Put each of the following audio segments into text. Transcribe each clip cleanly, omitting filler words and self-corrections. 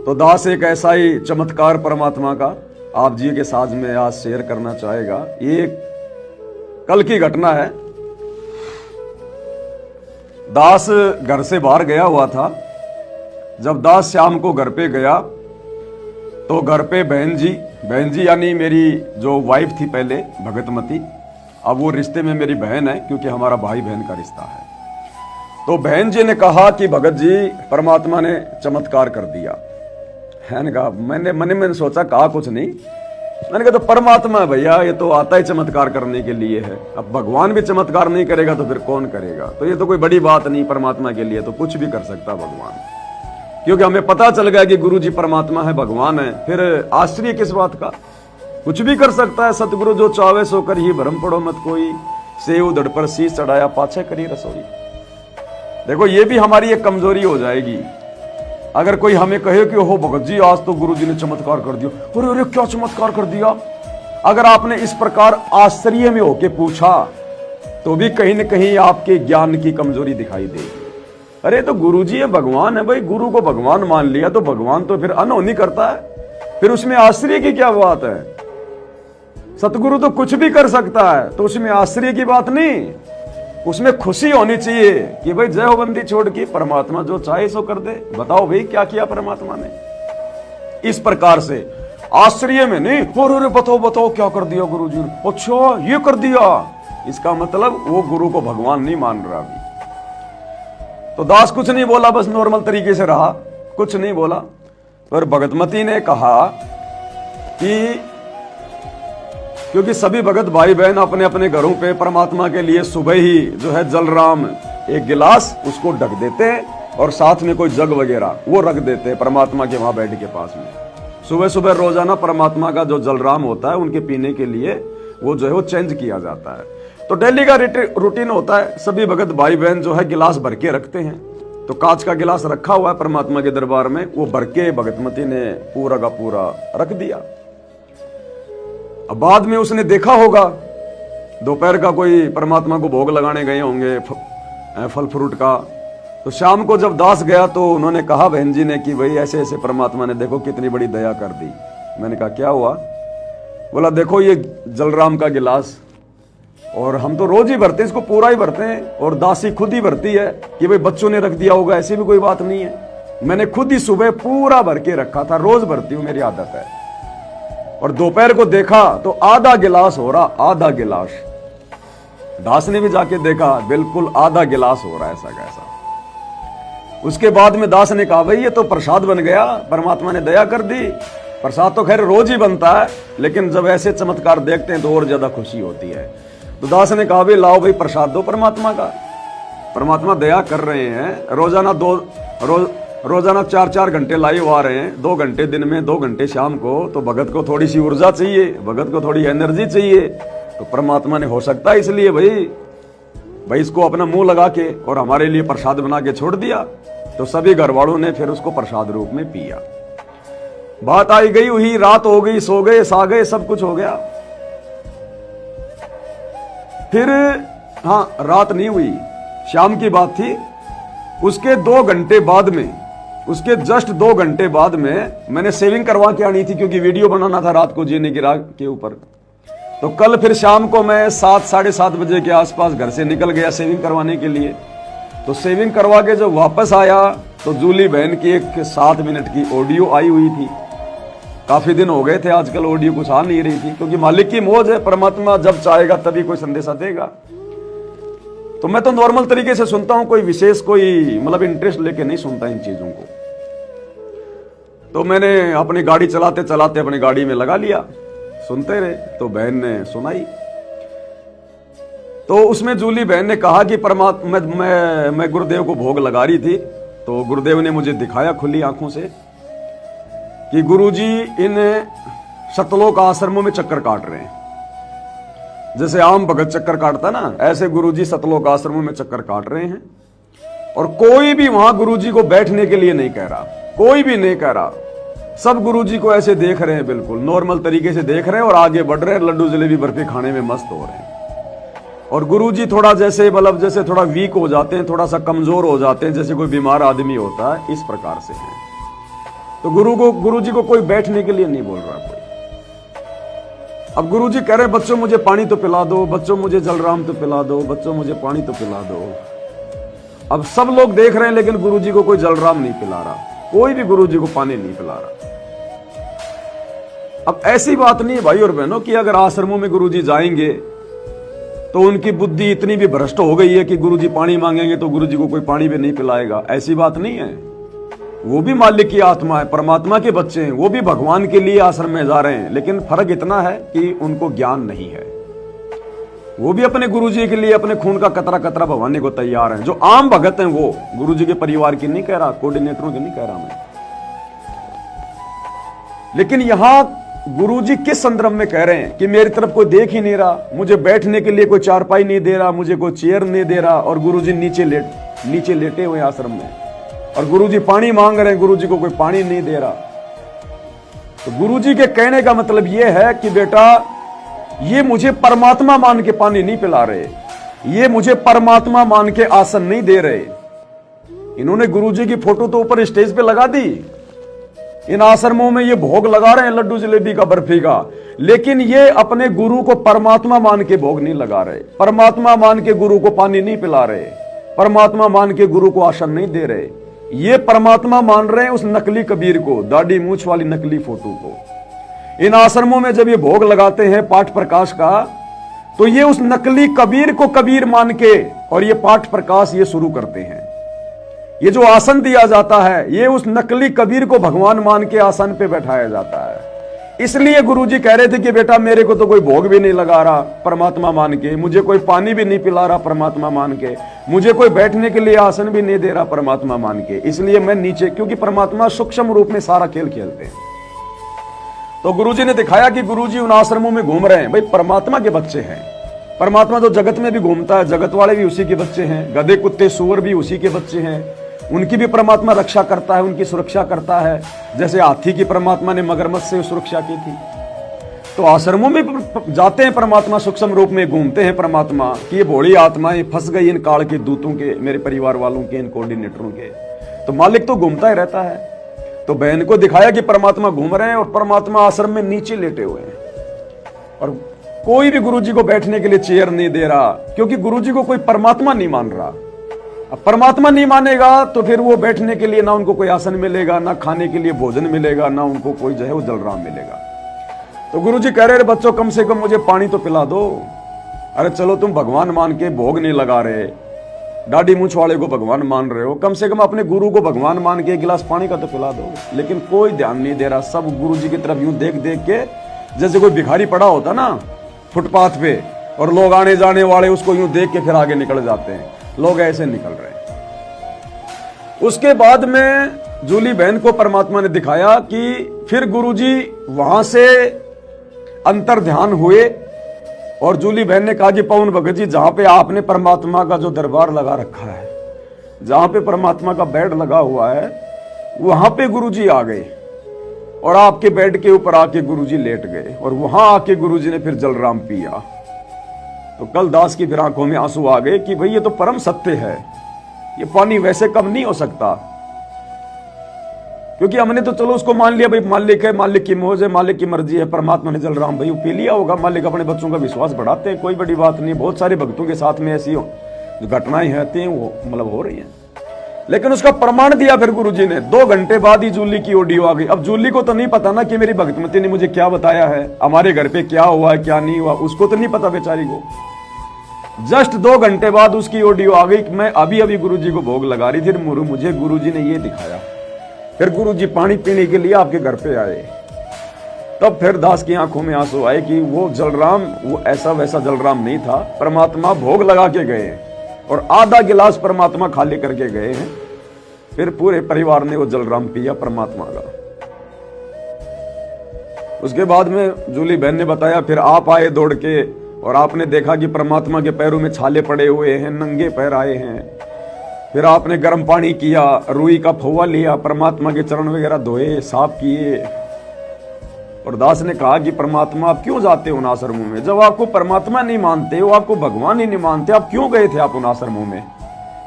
तो दास एक ऐसा ही चमत्कार परमात्मा का आप जी के साथ में आज शेयर करना चाहेगा। ये कल की घटना है। दास घर से बाहर गया हुआ था। जब दास शाम को घर पे गया तो घर पे बहन जी यानी मेरी जो वाइफ थी पहले भगतमती, अब वो रिश्ते में मेरी बहन है क्योंकि हमारा भाई बहन का रिश्ता है। तो बहन जी ने कहा कि भगत जी परमात्मा ने चमत्कार कर दिया है। कहा मैंने मन में सोचा, कहा कुछ नहीं। मैंने कहा तो परमात्मा है भैया, ये तो आता ही चमत्कार करने के लिए है। अब भगवान भी चमत्कार नहीं करेगा तो फिर कौन करेगा। तो ये तो कोई बड़ी बात नहीं, परमात्मा के लिए तो कुछ भी कर सकता भगवान, क्योंकि हमें पता चल गया कि गुरु जी परमात्मा है, भगवान है। फिर आश्चर्य किस बात का, कुछ भी कर सकता है। सतगुरु जो चावे सो कर ही भरम पड़ो मत कोई, सेव दड़ पर शीश चढ़ाया पाछे करी रसोई। देखो ये भी हमारी एक कमजोरी हो जाएगी। अगर कोई हमें कहे कि हो भगत जी आज तो गुरु जी ने चमत्कार कर दिया, अरे अरे क्या चमत्कार कर दिया। अगर आपने इस प्रकार आश्चर्य में होके पूछा तो भी कहीं न कहीं आपके ज्ञान की कमजोरी दिखाई देगी। अरे तो गुरु जी है, भगवान है भाई, गुरु को भगवान मान लिया तो भगवान तो फिर अनहोनी करता है, फिर उसमें आश्चर्य की क्या बात है। सतगुरु तो कुछ भी कर सकता है, तो उसमें आश्चर्य की बात नहीं, उसमें खुशी होनी चाहिए कि भाई जय हो बंदी छोड़ की, परमात्मा जो चाहे सो कर दे। बताओ भाई क्या किया परमात्मा ने। इस प्रकार से आश्चर्य में नहीं, अरे बताओ बताओ क्या कर दिया गुरु जी ने, अच्छा ये कर दिया, इसका मतलब वो गुरु को भगवान नहीं मान रहा अभी। तो दास कुछ नहीं बोला, बस नॉर्मल तरीके से रहा, कुछ नहीं बोला। पर भगतमती ने कहा कि क्योंकि सभी भगत भाई बहन अपने अपने घरों पे परमात्मा के लिए सुबह ही जो है जलराम एक गिलास उसको ढक देते हैं और साथ में कोई जग वगैरह वो रख देते हैं परमात्मा के वहां बेड के पास में। सुबह सुबह रोजाना परमात्मा का जो जलराम होता है उनके पीने के लिए वो जो है वो चेंज किया जाता है। तो डेली का रूटीन होता है, सभी भगत भाई बहन जो है गिलास भर के रखते हैं। तो कांच का गिलास रखा हुआ है परमात्मा के दरबार में, वो भर के भगतमती ने पूरा का पूरा रख दिया। अब बाद में उसने देखा होगा, दोपहर का कोई परमात्मा को भोग लगाने गए होंगे फल फ्रूट का। तो शाम को जब दास गया तो उन्होंने कहा बहन जी ने कि भाई ऐसे ऐसे परमात्मा ने देखो कितनी बड़ी दया कर दी। मैंने कहा क्या हुआ। बोला देखो ये जलराम का गिलास, और हम तो रोज ही भरते हैं, इसको पूरा ही भरते हैं, और दासी खुद ही भरती है कि भाई बच्चों ने रख दिया होगा, ऐसी भी कोई बात नहीं है। मैंने खुद ही सुबह पूरा भर के रखा था, रोज भरती हूं, मेरी आदत है। और दोपहर को देखा तो आधा गिलास हो रहा, आधा गिलास। दास ने भी जाके देखा, बिल्कुल आधा गिलास हो रहा है ऐसा कैसा। उसके बाद में दास ने कहा भाई ये तो प्रसाद बन गया, परमात्मा ने दया कर दी। प्रसाद तो खैर रोज ही बनता है, लेकिन जब ऐसे चमत्कार देखते हैं तो और ज्यादा खुशी होती है। तो दास ने कहा भाई लाओ भाई प्रसाद दो परमात्मा का, परमात्मा दया कर रहे हैं। रोजाना 4-4 घंटे लाइव आ रहे हैं, 2 घंटे दिन में, 2 घंटे शाम को। तो भगत को थोड़ी सी ऊर्जा चाहिए, भगत को थोड़ी एनर्जी चाहिए। तो परमात्मा ने हो सकता है इसलिए भाई इसको अपना मुंह लगा के और हमारे लिए प्रसाद बना के छोड़ दिया। तो सभी घर वालों ने फिर उसको प्रसाद रूप में पिया। बात आई गई हुई, रात हो गई, सो गए सा गए, सब कुछ हो गया। फिर हाँ रात नहीं हुई, शाम की बात थी। उसके 2 घंटे बाद में, उसके जस्ट 2 घंटे बाद में मैंने सेविंग करवा के आनी थी, क्योंकि वीडियो बनाना था रात को जीने की राह के ऊपर। तो कल फिर शाम को मैं 7-7:30 बजे के आसपास घर से निकल गया सेविंग करवाने के लिए। तो सेविंग करवा के जब वापस आया तो जूली बहन की एक 7 मिनट की ऑडियो आई हुई थी। काफी दिन हो गए थे, आजकल ऑडियो कुछ आ नहीं रही थी, क्योंकि मालिक की मौज है, परमात्मा जब चाहेगा तभी कोई संदेशा देगा। तो मैं तो नॉर्मल तरीके से सुनता हूं, कोई विशेष कोई मतलब इंटरेस्ट लेके नहीं सुनता इन चीजों को। तो मैंने अपनी गाड़ी चलाते चलाते अपनी गाड़ी में लगा लिया, सुनते रहे। तो बहन ने सुनाई, तो उसमें जूली बहन ने कहा कि परमात्मा मैं गुरुदेव को भोग लगा रही थी। तो गुरुदेव ने मुझे दिखाया खुली आंखों से कि गुरुजी इन सतलोक आश्रमों में चक्कर काट रहे हैं। जैसे आम भगत चक्कर काटता ना, ऐसे गुरुजी सतलोक आश्रमों में चक्कर काट रहे हैं। और कोई भी वहां गुरुजी को बैठने के लिए नहीं कह रहा, कोई भी नहीं कह रहा। सब गुरुजी को ऐसे देख रहे हैं, बिल्कुल नॉर्मल तरीके से देख रहे हैं और आगे बढ़ रहे हैं, लड्डू जलेबी बर्फी खाने में मस्त हो रहे हैं। और गुरुजी थोड़ा जैसे मतलब जैसे थोड़ा वीक हो जाते हैं, थोड़ा सा कमजोर हो जाते हैं, जैसे कोई बीमार आदमी होता है, इस प्रकार से है। तो गुरुजी को कोई बैठने के लिए नहीं बोल रहा कोई। अब गुरुजी कह रहे बच्चों मुझे पानी तो पिला दो, बच्चों मुझे जलराम तो पिला दो, बच्चों मुझे पानी तो पिला दो। अब सब लोग देख रहे हैं लेकिन गुरुजी को कोई जलराम नहीं पिला रहा, कोई भी गुरुजी को पानी नहीं पिला रहा। अब ऐसी बात नहीं है भाई और बहनों कि अगर आश्रमों में गुरुजी जाएंगे तो उनकी बुद्धि इतनी भी भ्रष्ट हो गई है कि गुरुजी पानी मांगेंगे तो गुरुजी को कोई पानी भी नहीं पिलाएगा। ऐसी बात नहीं है। वो भी मालिक की आत्मा है, परमात्मा के बच्चे हैं, वो भी भगवान के लिए आश्रम में जा रहे हैं। लेकिन फर्क इतना है कि उनको ज्ञान नहीं है। वो भी अपने गुरुजी के लिए अपने खून का कतरा कतरा बहाने को तैयार हैं। जो आम भगत हैं वो, गुरुजी के परिवार की नहीं कह रहा, कोऑर्डिनेटरों की नहीं कह रहा मैं। लेकिन यहां गुरुजी किस संदर्भ में कह रहे हैं कि मेरी तरफ कोई देख ही नहीं रहा, मुझे बैठने के लिए कोई चारपाई नहीं दे रहा, मुझे कोई चेयर नहीं दे रहा, और गुरुजी नीचे लेटे हुए आश्रम में, और गुरुजी पानी मांग रहे हैं, गुरुजी को कोई पानी नहीं दे रहा। तो गुरुजी के कहने का मतलब यह है कि बेटा ये मुझे परमात्मा मान के पानी नहीं पिला रहे, ये मुझे परमात्मा मान के आसन नहीं दे रहे। इन्होंने गुरुजी की फोटो तो ऊपर स्टेज पे लगा दी, इन आश्रमों में ये भोग लगा रहे हैं लड्डू जलेबी का, बर्फी का, लेकिन ये अपने गुरु को परमात्मा मान के भोग नहीं लगा रहे, परमात्मा मान के गुरु को पानी नहीं पिला रहे, परमात्मा मान के गुरु को आसन नहीं दे रहे। ये परमात्मा मान रहे हैं उस नकली कबीर को, दाढ़ी मूछ वाली नकली फोटो को। इन आश्रमों में जब ये भोग लगाते हैं पाठ प्रकाश का, तो ये उस नकली कबीर को कबीर मान के और ये पाठ प्रकाश ये शुरू करते हैं। ये जो आसन दिया जाता है ये उस नकली कबीर को भगवान मान के आसन पे बैठाया जाता है। इसलिए गुरुजी कह रहे थे कि बेटा मेरे को तो कोई भोग भी नहीं लगा रहा परमात्मा मान के, मुझे कोई पानी भी नहीं पिला रहा परमात्मा मान के, मुझे कोई बैठने के लिए आसन भी नहीं दे रहा परमात्मा मान के, इसलिए मैं नीचे, क्योंकि परमात्मा सूक्ष्म रूप में सारा खेल खेलते हैं। तो गुरुजी ने दिखाया कि गुरुजी उन आश्रमों में घूम रहे हैं, भाई परमात्मा के बच्चे हैं, परमात्मा तो जगत में भी घूमता है, जगत वाले भी उसी के बच्चे हैं, गधे कुत्ते सूअर भी उसी के बच्चे हैं, उनकी भी परमात्मा रक्षा करता है, उनकी सुरक्षा करता है, जैसे हाथी की परमात्मा ने मगरमच्छ से सुरक्षा की थी। तो आश्रमों में जाते हैं परमात्मा, सूक्ष्म रूप में घूमते हैं परमात्मा कि ये भोली आत्माएं फंस गई इन काल के दूतों के, मेरे परिवार वालों के, इन कोऑर्डिनेटरों के। तो मालिक तो घूमता ही रहता है। तो बहन को दिखाया कि परमात्मा घूम रहे हैं और परमात्मा आश्रम में नीचे लेटे हुए हैं, और कोई भी गुरुजी को बैठने के लिए चेयर नहीं दे रहा, क्योंकि गुरुजी को कोई परमात्मा नहीं मान रहा। अब परमात्मा नहीं मानेगा तो फिर वो बैठने के लिए ना उनको कोई आसन मिलेगा, ना खाने के लिए भोजन मिलेगा, ना उनको कोई जो है वो जलराम मिलेगा। तो गुरुजी कह रहे बच्चों कम से कम मुझे पानी तो पिला दो। अरे चलो तुम भगवान मान के भोग नहीं लगा रहे, दाढ़ी मूछ वाले को भगवान मान रहे हो, कम से कम अपने गुरु को भगवान मान के एक गिलास पानी का तो पिला दो। लेकिन कोई ध्यान नहीं दे रहा, सब गुरुजी की तरफ यूं देख देख के, जैसे कोई भिखारी पड़ा होता ना फुटपाथ पे और लोग आने जाने वाले उसको यूं देख के फिर आगे निकल जाते हैं, लोग ऐसे निकल रहे हैं। उसके बाद में जूली बहन को परमात्मा ने दिखाया कि फिर गुरुजी वहां से अंतर ध्यान हुए और जूली बहन ने कहा कि पवन भगत जी जहां पे आपने परमात्मा का जो दरबार लगा रखा है, जहां पे परमात्मा का बेड लगा हुआ है, वहां पे गुरुजी आ गए और आपके बेड के ऊपर आके गुरुजी लेट गए और वहां आके गुरुजी ने फिर जलराम पिया। तो कल दास की फिर आंखों में आंसू आ गए कि भाई ये तो परम सत्य है, ये पानी वैसे कम नहीं हो सकता। क्योंकि हमने तो चलो उसको मान लिया भाई मालिक है, मालिक की मौज है, मालिक की मर्जी है, परमात्मा ने जलराम भाई पी लिया होगा, मालिक अपने बच्चों का विश्वास बढ़ाते हैं, कोई बड़ी बात नहीं। बहुत सारे भक्तों के साथ में ऐसी जो घटनाएं होती हैं वो मतलब हो रही हैं। लेकिन उसका प्रमाण दिया फिर गुरुजी ने। 2 घंटे बाद ही जूली की ऑडियो आ गई। अब जूली को तो नहीं पता ना कि मेरी भक्तमती ने मुझे क्या बताया है, हमारे घर पे क्या हुआ है क्या नहीं हुआ, उसको तो नहीं पता बेचारी को। जस्ट 2 घंटे बाद उसकी ऑडियो आ गई कि मैं अभी अभी गुरुजी को भोग लगा रही थी, मुझे गुरुजी ने ये दिखाया। फिर गुरुजी पानी पीने के लिए आपके घर पे आए। तब फिर दास की आंखों में आंसू आए कि वो जलराम वो ऐसा वैसा जलराम नहीं था, परमात्मा भोग लगा के गए और आधा गिलास परमात्मा खाली करके गए हैं। फिर पूरे परिवार ने वो जलराम पिया परमात्मा का। उसके बाद में जूली बहन ने बताया फिर आप आए दौड़ के और आपने देखा कि परमात्मा के पैरों में छाले पड़े हुए हैं, नंगे पैर आए हैं। फिर आपने गर्म पानी किया, रुई का फव्वा लिया, परमात्मा के चरण वगैरह धोए, साफ किए। और दास ने कहा कि परमात्मा आप क्यों जाते हो उन आश्रमों में, जब आपको परमात्मा नहीं मानते हो, आपको भगवान ही नहीं मानते, आप क्यों गए थे आप उन आश्रमों में?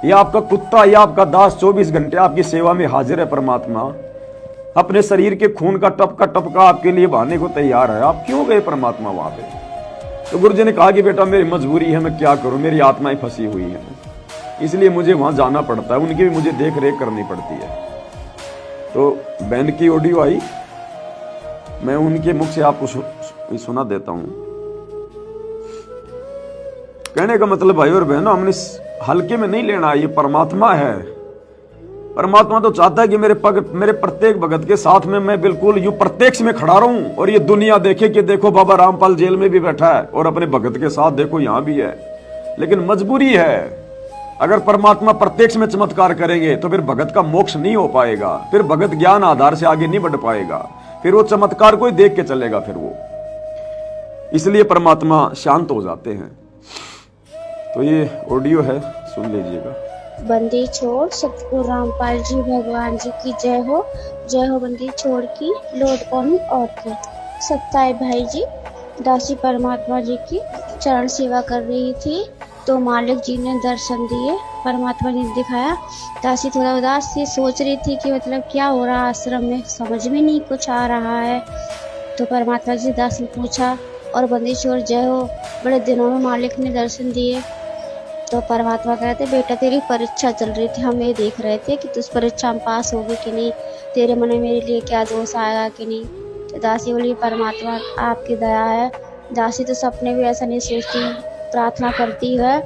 ये आपका कुत्ता या आपका दास 24 घंटे आपकी सेवा में हाजिर है परमात्मा, अपने शरीर के खून का टपका आपके लिए बहाने को तैयार है, आप क्यों गए परमात्मा वहां पे? तो गुरु जी ने कहा कि बेटा मेरी मजबूरी है, मैं क्या करूं, मेरी आत्मा ही फंसी हुई है, इसलिए मुझे वहां जाना पड़ता है, उनकी भी मुझे देख रेख करनी पड़ती है। तो बहन की ऑडियो आई, मैं उनके मुख से आपको सुना देता हूं। कहने का मतलब भाई और बहनों, हमने हल्के में नहीं लेना, ये परमात्मा है। परमात्मा तो चाहता है कि मेरे प्रत्येक भगत के साथ में मैं बिल्कुल यूं प्रत्यक्ष में खड़ा रहूं और ये दुनिया देखे कि देखो बाबा रामपाल जेल में भी बैठा है और अपने भगत के साथ देखो यहां भी है। लेकिन मजबूरी है, अगर परमात्मा प्रत्यक्ष में चमत्कार करेंगे तो फिर भगत का मोक्ष नहीं हो पाएगा, फिर भगत ज्ञान आधार से आगे नहीं बढ़ पाएगा, फिर वो चमत्कार को ही देख के चलेगा फिर वो। इसलिए परमात्मा शांत हो जाते हैं। तो ये ऑडियो है, सुन लीजिएगा। बंदी छोड़ सतगुरु रामपाल जी भगवान जी की जय हो बंदी छोड़ की लौट कौन और की। सत्ताई भाई जी दासी परमात्मा जी की चरण सेवा कर रही थी तो मालिक जी ने दर्शन दिए, परमात्मा ने दिखाया। दासी थोड़ा उदास थी, सोच रही थी कि मतलब क्या हो रहा आश्रम में, समझ में नहीं कुछ आ रहा है। तो परमात्मा जी दास ने पूछा और बंदी छोड़ जय हो, बड़े दिनों में मालिक ने दर्शन दिए। तो परमात्मा कहते बेटा तेरी परीक्षा चल रही थी, हम ये देख रहे थे कि तू उस परीक्षा में पास होगी कि नहीं, तेरे मन में मेरे लिए क्या दोष आएगा कि नहीं। तो दासी बोली परमात्मा आपकी दया है। दासी तो सपने भी ऐसा नहीं सोचती, प्रार्थना करती है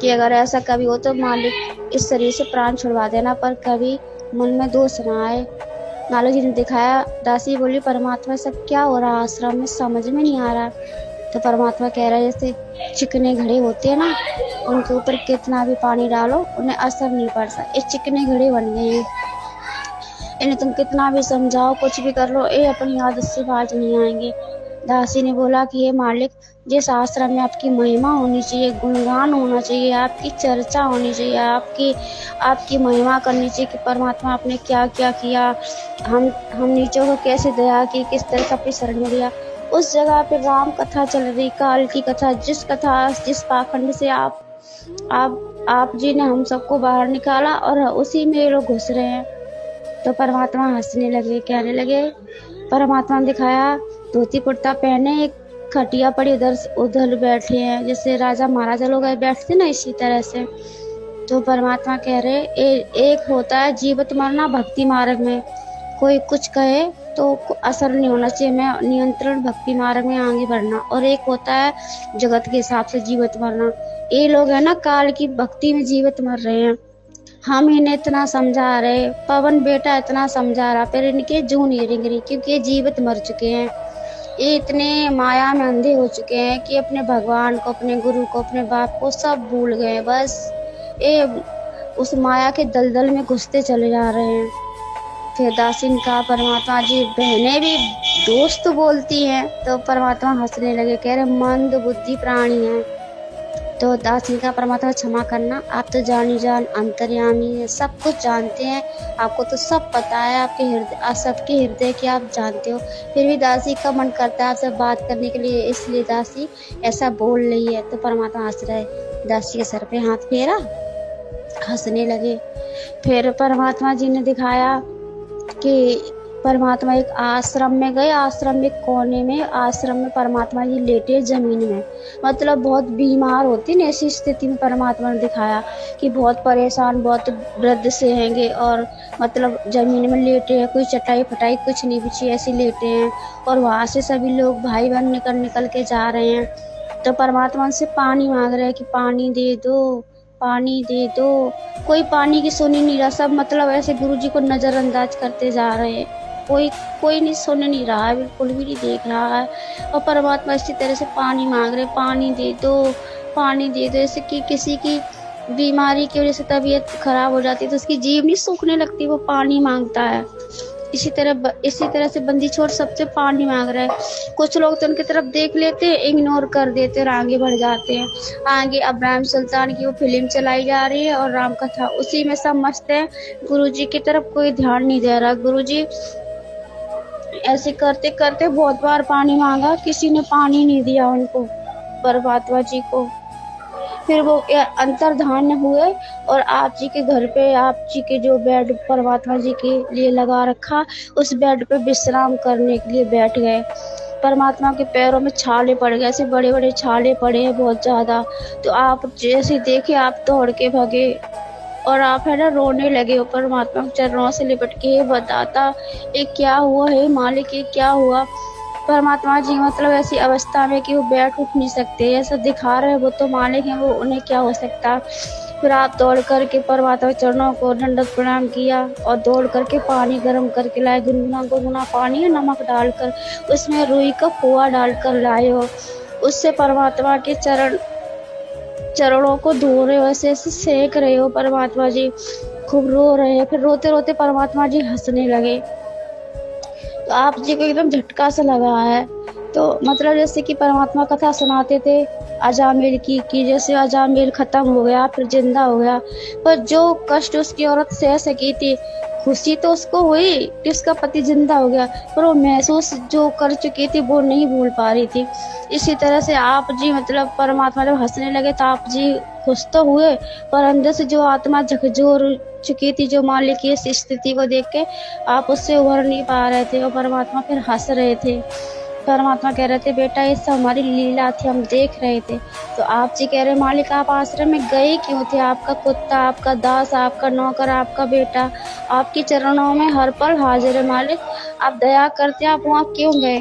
कि अगर ऐसा कभी हो तो मालिक इस शरीर से प्राण छुड़वा देना, पर कभी मन में दोष ना आए। मालिक जी ने दिखाया। दासी बोली परमात्मा सब क्या हो रहा आश्रम में, समझ में नहीं आ रहा। तो परमात्मा कह रहा है जैसे चिकने घड़े होते हैं ना, उनके ऊपर कितना भी पानी डालो उन्हें असर नहीं पड़ता, ये चिकने घड़े बन गए हैं, इन्हें तुम कितना भी समझाओ कुछ भी कर लो ये अपनी आदत से बाज नहीं आएंगे। दासी ने बोला कि हे मालिक जिस आश्रम में आपकी महिमा होनी चाहिए, गुणगान होना चाहिए, आपकी चर्चा होनी चाहिए, आपकी महिमा करनी चाहिए कि परमात्मा आपने क्या क्या किया, हम नीचों को कैसे दया की, किस तरह से अपनी शरण में दिया। उस जगह पे राम कथा चल रही, काल की कथा, जिस पाखंड से आप जी ने हम सबको बाहर निकाला और उसी में ये लोग घुस रहे हैं। तो परमात्मा हंसने लगे, कहने लगे, परमात्मा ने दिखाया धोती कुर्ता पहने एक खटिया पड़ी उधर बैठे हैं, जैसे राजा महाराजा लोग बैठते ना इसी तरह से। तो परमात्मा कह रहे एक होता है जीवित मरना भक्ति मार्ग में, कोई कुछ कहे तो असर नहीं होना चाहिए, मैं नियंत्रण भक्ति मार्ग में आगे बढ़ना, और एक होता है जगत के हिसाब से जीवित मरना। ये लोग है ना काल की भक्ति में जीवित मर रहे हैं, हम इन्हें इतना समझा रहे, पवन बेटा इतना समझा रहा, फिर इनके जून नहीं रिंग रही क्योंकि ये जीवित मर चुके हैं। ये इतने माया में अंधे हो चुके हैं कि अपने भगवान को, अपने गुरु को, अपने बाप को सब भूल गए, बस ये उस माया के दलदल में घुसते चले जा रहे हैं। फिर दासिन का परमात्मा जी बहनें भी दोस्त बोलती हैं, तो परमात्मा हंसने लगे, कह रहे मंद बुद्धि प्राणी हैं। तो दासिन का परमात्मा क्षमा करना, आप तो जानी जान अंतर्यामी है, सब कुछ जानते हैं, आपको तो सब पता है, आपके हृदय, सबके हृदय के आप जानते हो, फिर भी दासी का मन करता है आपसे बात करने के लिए, इसलिए दासी ऐसा बोल रही है। तो परमात्मा हंस रहे, दासी के सर पे हाथ फेरा, हंसने लगे। फिर परमात्मा जी ने दिखाया कि परमात्मा एक आश्रम में गए, आश्रम में कोने में, आश्रम में परमात्मा जी लेटे जमीन में, मतलब बहुत बीमार होती ना, ऐसी स्थिति में परमात्मा ने दिखाया कि बहुत परेशान, बहुत वृद्ध से हैंगे और मतलब जमीन में लेटे हैं, कोई चटाई फटाई कुछ नहीं बिछी, ऐसे लेटे हैं। और वहाँ से सभी लोग भाई बहन निकल के जा रहे हैं। तो परमात्मा से पानी मांग रहे हैं कि पानी दे दो, पानी दे दो, कोई पानी की सुन ही नहीं रहा, सब मतलब ऐसे गुरुजी को नज़रअंदाज करते जा रहे हैं, कोई नहीं सुन नहीं रहा है, बिल्कुल भी नहीं देख रहा है। और परमात्मा इसी तरह से पानी मांग रहे, पानी दे दो, पानी दे दो। जैसे कि किसी की बीमारी की वजह से तबीयत खराब हो जाती है तो उसकी जीभ नहीं सूखने लगती, वो पानी मांगता है। इसी तरह से बंदी छोड़ सबसे पानी मांग रहा है। कुछ लोग तो उनकी तरफ देख लेते हैं, इग्नोर कर देते और आगे बढ़ जाते हैं। आगे अब्राहम सुल्तान की वो फिल्म चलाई जा रही है और राम कथा, उसी में सब मस्त है, गुरुजी की तरफ कोई ध्यान नहीं दे रहा। गुरुजी ऐसे करते करते बहुत बार पानी मांगा, किसी ने पानी नहीं दिया उनको, परमात्मा जी को। फिर वो अंतर्धान हुए और आप जी के घर पे आप जी के जो बेड परमात्मा जी के लिए लगा रखा, उस बेड पे विश्राम करने के लिए बैठ गए। परमात्मा के पैरों में छाले पड़ गए, ऐसे बड़े बड़े छाले पड़े हैं बहुत ज़्यादा। तो आप जैसे देखे आप दौड़ के भागे और आप है ना रोने लगे हो, परमात्मा के चरणों से लिपट के, हे बताता ये क्या हुआ है मालिक, ये क्या हुआ। परमात्मा जी मतलब ऐसी अवस्था में कि वो बैठ उठ नहीं सकते, ऐसा दिखा रहे वो तो मालिक हैं, वो उन्हें क्या हो सकता। फिर आप दौड़ करके परमात्मा के चरणों को दंडवत प्रणाम किया और दौड़ करके पानी गर्म करके लाए, गुनगुना गुनगुना पानी है, नमक डालकर उसमें रुई का खोआ डालकर लाए हो। उससे परमात्मा के चरणों को धो रहे हो, ऐसे ऐसे सेक रहे हो। परमात्मा जी खूब रो रहे हैं। फिर रोते रोते परमात्मा जी हंसने लगे। तो आप जी को एकदम झटका सा लगा है। तो मतलब जैसे कि परमात्मा कथा सुनाते थे अजामिल की जैसे अजामिल खत्म हो गया फिर जिंदा हो गया, पर जो कष्ट उसकी औरत सह सकी थी, खुशी तो उसको हुई कि उसका पति जिंदा हो गया, पर वो महसूस जो कर चुकी थी वो नहीं भूल पा रही थी। इसी तरह से आप जी मतलब परमात्मा जब हंसने लगे तो आप जी खुश तो हुए, पर अंदर से जो आत्मा झकझोर चुकी थी, जो मालिक की इस स्थिति को देख के आप उससे उभर नहीं पा रहे थे। और परमात्मा फिर हंस रहे थे। परमात्मा कह रहे थे बेटा ये सब हमारी लीला थी, हम देख रहे थे। तो आप जी कह रहे मालिक आप आश्रम में गए क्यों थे? आपका कुत्ता, आपका दास, आपका नौकर, आपका बेटा आपके चरणों में हर पल हाजिर है मालिक, आप दया करते आप वहाँ क्यों गए?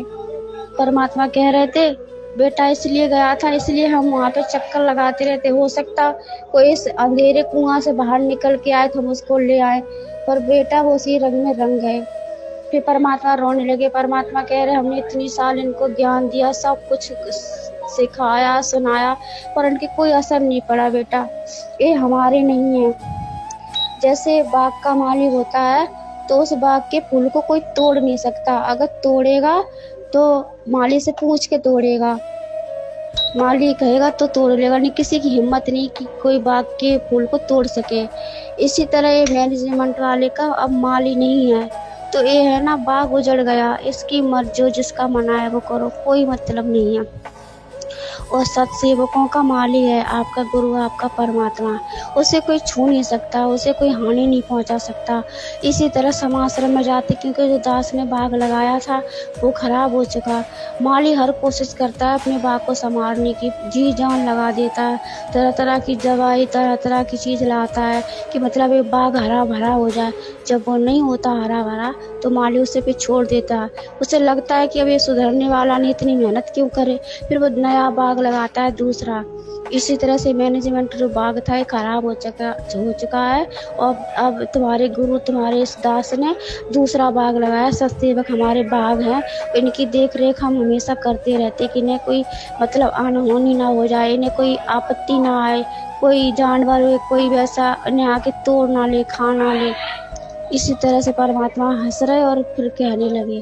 परमात्मा कह रहे थे बेटा इसलिए गया था, इसलिए हम वहाँ पे चक्कर लगाते रहते, हो सकता कोई इस अंधेरे कुआं से बाहर निकल के आए तो हम उसको ले आए, पर बेटा वो उसी रंग में रंग गए। फिर परमात्मा रोने लगे। परमात्मा कह रहे हमने इतनी साल इनको ज्ञान दिया, सब कुछ सिखाया सुनाया, पर इनके कोई असर नहीं पड़ा बेटा, ये हमारे नहीं है। जैसे बाग का माली होता है तो उस बाग के फूल को कोई तोड़ नहीं सकता, अगर तोड़ेगा तो माली से पूछ के तोड़ेगा, माली कहेगा तो तोड़ लेगा, नहीं किसी की हिम्मत नहीं कि कोई बाग के फूल को तोड़ सके। इसी तरह ये मैनेजमेंट वाले का अब माली नहीं है, तो ये है ना बाग उजड़ गया, इसकी मर्जी जो जिसका मना है वो करो, कोई मतलब नहीं है। और सत्सेवकों का माली है आपका गुरु, आपका परमात्मा, उसे कोई छू नहीं सकता, उसे कोई हानि नहीं पहुंचा सकता। इसी तरह समाश्रम में जाते, क्योंकि जो दास ने बाग लगाया था वो खराब हो चुका, माली हर कोशिश करता है अपने बाग को संभालने की, जी जान लगा देता है, तरह तरह की दवाई तरह तरह की चीज़ लाता है कि मतलब ये बाग हरा भरा हो जाए। जब वो नहीं होता हरा भरा तो माली उसे पे छोड़ देता है, उसे लगता है कि अब ये सुधरने वाला नहीं, इतनी मेहनत क्यों करे, फिर वो नया बाग लगाता है दूसरा। इसी तरह से मैनेजमेंट जो बाग था ये खराब हो चुका है, और अब तुम्हारे गुरु तुम्हारे इस दास ने दूसरा बाग लगाया। सत्सेवक हमारे बाग हैं, इनकी देख रेख हम हमेशा करते रहते कि इन्हें कोई मतलब अनहोनी ना हो जाए, इन्हें कोई आपत्ति ना आए, कोई जानवर कोई वैसा इन्हें आके तोड़ ना ले, खा ना ले। इसी तरह से परमात्मा हंस रहे और फिर कहने लगे,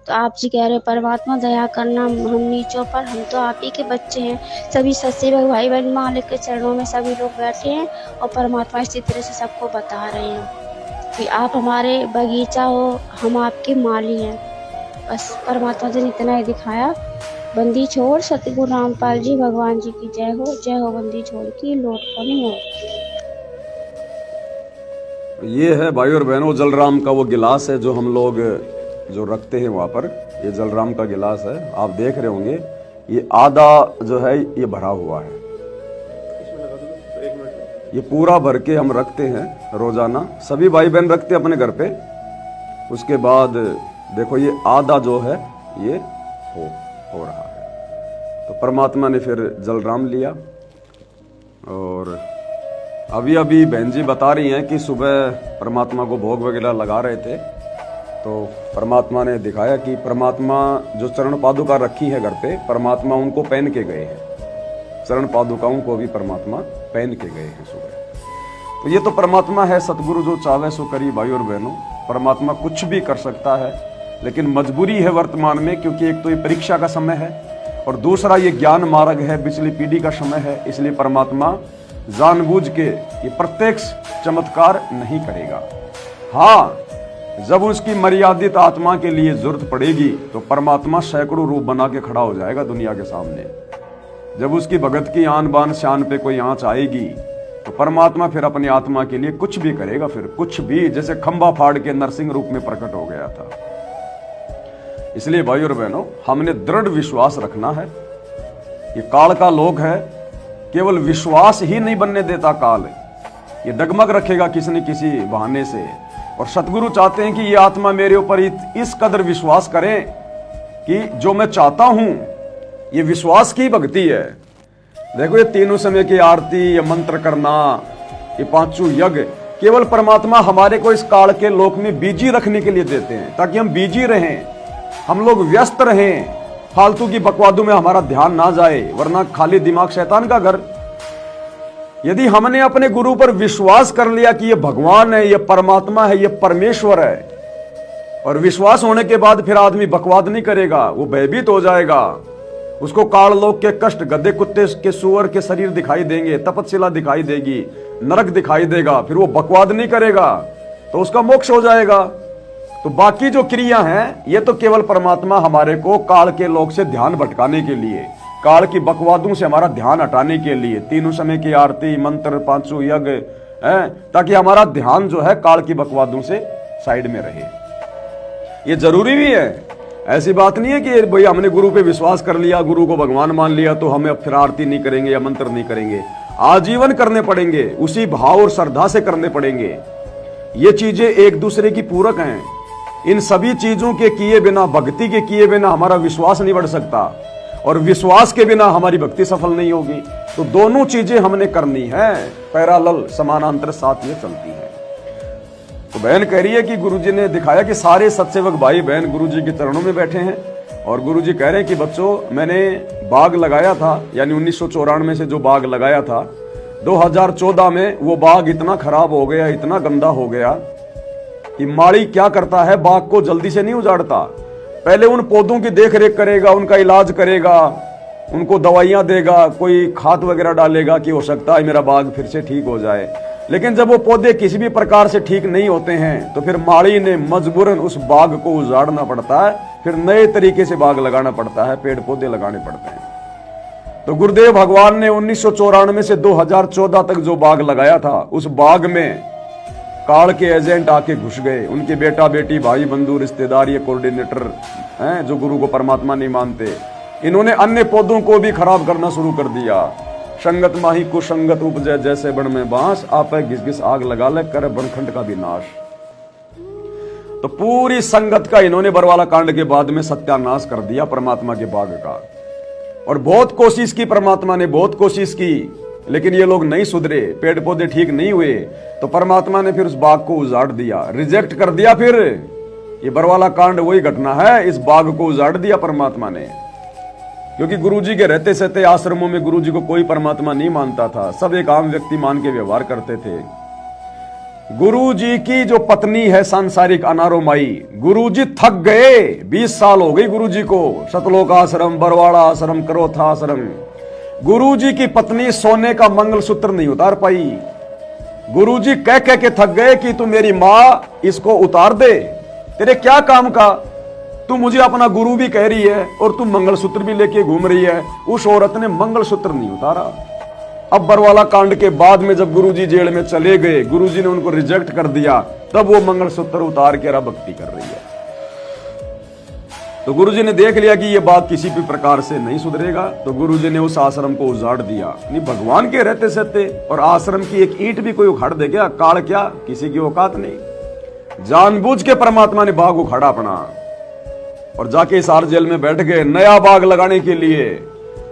तो आप जी कह रहे परमात्मा दया करना हम नीचों पर, हम तो आप ही के बच्चे हैं। सभी सत्सेवक भाई बहन मालिक के चरणों में सभी लोग बैठे हैं और परमात्मा इसी तरह से सबको बता रहे हैं कि आप हमारे बगीचा हो, हम आपके माली हैं। बस परमात्मा जी ने इतना ही दिखाया। बंदी छोड़ सतगुरु रामपाल जी भगवान जी की जय हो, जय हो बंदी छोड़ की लौट पनी हो। ये है भाई और बहनों जलराम का वो गिलास है जो हम लोग जो रखते हैं वहाँ पर, ये जलराम का गिलास है, आप देख रहे होंगे ये आधा जो है ये भरा हुआ है, ये पूरा भर के हम रखते हैं रोजाना, सभी भाई बहन रखते हैं अपने घर पे। उसके बाद देखो ये आधा जो है ये हो रहा है। तो परमात्मा ने फिर जलराम लिया, और अभी अभी बहन जी बता रही हैं कि सुबह परमात्मा को भोग वगैरह लगा रहे थे, तो परमात्मा ने दिखाया कि परमात्मा जो चरण पादुका रखी है घर पे, परमात्मा उनको पहन के गए हैं, चरण पादुकाओं को भी परमात्मा पहन के गए हैं सुबह। तो ये तो परमात्मा है, सतगुरु जो चाहे सो करी भाई और बहनों। परमात्मा कुछ भी कर सकता है, लेकिन मजबूरी है वर्तमान में, क्योंकि एक तो ये परीक्षा का समय है और दूसरा ये ज्ञान मार्ग है, पिछली पीढ़ी का समय है, इसलिए परमात्मा जानबूझ के ये प्रत्यक्ष चमत्कार नहीं करेगा। हाँ, जब उसकी मर्यादित आत्मा के लिए जरूरत पड़ेगी तो परमात्मा सैकड़ों रूप बना के खड़ा हो जाएगा दुनिया के सामने। जब उसकी भगत की आन बान शान पे कोई आंच आएगी तो परमात्मा फिर अपनी आत्मा के लिए कुछ भी करेगा, फिर कुछ भी, जैसे खंबा फाड़ के नरसिंह रूप में प्रकट हो गया था। इसलिए भाई और बहनों, हमने दृढ़ विश्वास रखना है। ये काल का लोक है, केवल विश्वास ही नहीं बनने देता काल, ये डगमग रखेगा किसी न किसी बहाने से। और सतगुरु चाहते हैं कि ये आत्मा मेरे ऊपर इस कदर विश्वास करे कि जो मैं चाहता हूं, ये विश्वास की भक्ति है। देखो, ये तीनों समय की आरती, ये मंत्र करना, ये पांचों यज्ञ केवल परमात्मा हमारे को इस काल के लोक में बिजी रखने के लिए देते हैं, ताकि हम बिजी रहें, हम लोग व्यस्त रहें, फालतू की बकवादों में हमारा ध्यान ना जाए, वरना खाली दिमाग शैतान का घर। यदि हमने अपने गुरु पर विश्वास कर लिया कि ये भगवान है, ये परमात्मा है, ये परमेश्वर है, और विश्वास होने के बाद फिर आदमी बकवाद नहीं करेगा, वो भयभीत हो जाएगा। उसको काल लोक के कष्ट, गधे कुत्ते के सुअर के शरीर दिखाई देंगे, तपस्या दिखाई देगी, नरक दिखाई देगा, फिर वो बकवाद नहीं करेगा तो उसका मोक्ष हो जाएगा। तो बाकी जो क्रिया हैं, ये तो केवल परमात्मा हमारे को काल के लोक से ध्यान भटकाने के लिए, काल की बकवादों से हमारा ध्यान हटाने के लिए, तीनों समय की आरती, मंत्र, पांचों यज्ञ है, ताकि हमारा ध्यान जो है काल की बकवादों से साइड में रहे। ये जरूरी भी है। ऐसी बात नहीं है कि भाई हमने गुरु पे विश्वास कर लिया, गुरु को भगवान मान लिया तो हमें अब फिर आरती नहीं करेंगे या मंत्र नहीं करेंगे। आजीवन करने पड़ेंगे, उसी भाव और श्रद्धा से करने पड़ेंगे। ये चीजें एक दूसरे की पूरक हैं। इन सभी चीजों के किए बिना, भक्ति के किए बिना हमारा विश्वास नहीं बढ़ सकता, और विश्वास के बिना हमारी भक्ति सफल नहीं होगी। तो दोनों चीजें हमने करनी है, पैरेलल, समानांतर साथ ये चलती है। तो बहन कह रही है कि गुरुजी ने दिखाया कि सारे सत्सेवक भाई बहन गुरुजी के चरणों में बैठे हैं, और गुरुजी कह रहे हैं कि बच्चों, मैंने बाग लगाया था, यानी 1994 से जो बाग लगाया था, 2014 में वो बाग इतना खराब हो गया, इतना गंदा हो गया कि माली क्या करता है, बाग को जल्दी से नहीं उजाड़ता। पहले उन पौधों की देख रेख करेगा, उनका इलाज करेगा, उनको दवाइयां देगा, कोई खाद वगैरह डालेगा कि हो सकता है मेरा बाग फिर से ठीक हो जाए। लेकिन जब वो पौधे किसी भी प्रकार से ठीक नहीं होते हैं तो फिर माली ने मजबूरन उस बाग को उजाड़ना पड़ता है, फिर नए तरीके से बाग लगाना पड़ता है, पेड़ पौधे लगाने पड़ते हैं। तो गुरुदेव भगवान ने 1994 से 2014 तक जो बाग लगाया था, उस बाग में काल के एजेंट आके घुस गए। उनके बेटा बेटी, भाई बंधु, रिश्तेदार, ये कोऑर्डिनेटर हैं जो गुरु को परमात्मा नहीं मानते, इन्होंने अन्य पौधों को भी खराब करना शुरू कर दिया। संगत माही कुसंगत उपजय, जैसे बन में बांस, आपे घिस घिस आग लगा ले, करे बनखंड का भी नाश। तो पूरी संगत का इन्होंने बरवाला कांड के बाद में सत्यानाश कर दिया परमात्मा के बाग का। और बहुत कोशिश की, परमात्मा ने बहुत कोशिश की, लेकिन ये लोग नहीं सुधरे, पेड़ पौधे ठीक नहीं हुए, तो परमात्मा ने फिर उस बाग को उजाड़ दिया, रिजेक्ट कर दिया। फिर ये बरवाला कांड वही घटना है, इस बाग को उजाड़ दिया परमात्मा ने। क्योंकि गुरुजी के रहते सहते आश्रमों में गुरुजी को कोई परमात्मा नहीं मानता था, सब एक आम व्यक्ति मान के व्यवहार करते थे। गुरुजी की जो पत्नी है सांसारिक अनारो माई, गुरुजी थक गए, 20 साल हो गई गुरुजी को, सतलोक आश्रम, बरवाड़ा आश्रम, करोथा आश्रम। गुरुजी की पत्नी सोने का मंगलसूत्र नहीं उतार पाई। गुरुजी कह कह के थक गए कि तू मेरी मां, इसको उतार दे, तेरे क्या काम का, तू मुझे अपना गुरु भी कह रही है और तू मंगलसूत्र भी लेके घूम रही है। उस औरत ने मंगलसूत्र नहीं उतारा। अब बरवाला कांड के बाद में जब गुरुजी जेल में चले गए, गुरुजी ने उनको रिजेक्ट कर दिया, तब वो मंगलसूत्र उतार के अब भक्ति कर रही है। तो गुरुजी ने देख लिया कि ये बात किसी भी प्रकार से नहीं सुधरेगा, तो गुरुजी ने उस आश्रम को उजाड़ दिया। नहीं, भगवान के रहते सहते और आश्रम की एक ईंट भी कोई उखाड़ दे क्या? काल क्या, किसी की औकात नहीं। जानबूझ के परमात्मा ने बाग उखाड़ा अपना और जाके हिसार जेल में बैठ गए नया बाग लगाने के लिए।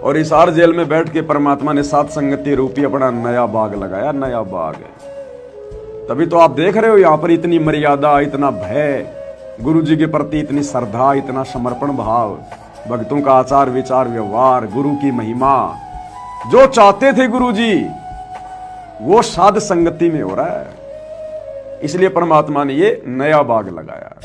और हिसार जेल में बैठ के परमात्मा ने सात संगति रूपी अपना नया बाग लगाया, नया बाग। तभी तो आप देख रहे हो यहां पर इतनी मर्यादा, इतना भय, गुरु जी के प्रति इतनी श्रद्धा, इतना समर्पण भाव, भक्तों का आचार विचार व्यवहार, गुरु की महिमा। जो चाहते थे गुरु जी वो साध संगति में हो रहा है। इसलिए परमात्मा ने ये नया बाग लगाया।